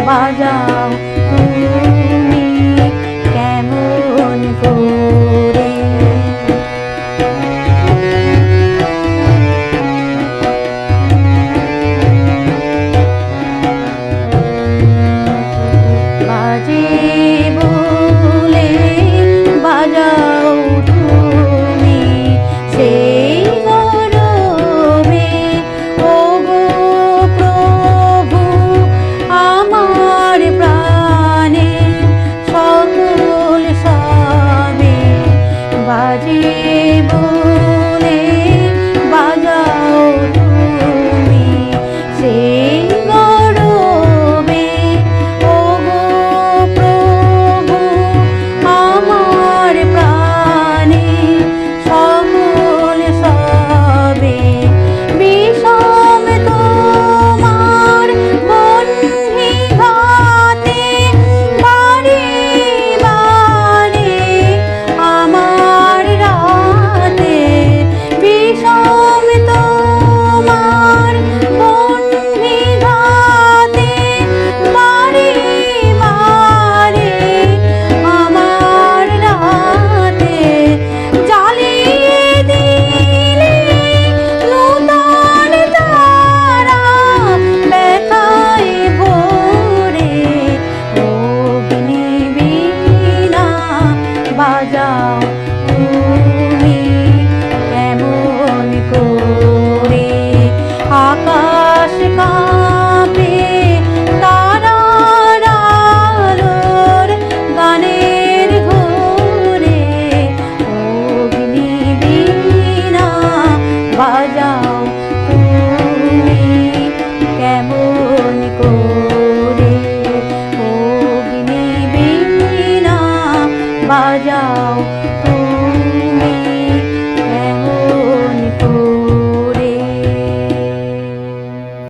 বাজাও তুমি কেমন করে। বাজে বলে বাজাও তুমি সেই গরবে, ওগো প্রভু আমার প্রাণে সকল সবে। বাজে বলে বাজাও তুমি সেই গরবে, ওগো প্রভু আমার প্রাণে সকল সবে। বিষম তোমার বন্ধি ঘাতে বারে বারে আমার রাতে। বিষম তোমার বন্ধি ঘাতে বারে বারে আমার রাতে। জ্বালিয়ে দিলে নূতন তারা ব্যথায় ভরে, অগ্নিবীণা বাজাও তুমি কেমন করে। আকাশ কাঁপে তারার আলোর গানের ঘোরে, অগ্নিবীণা বাজাও তুমি কেমন করে। অগ্নিবীণা বাজাও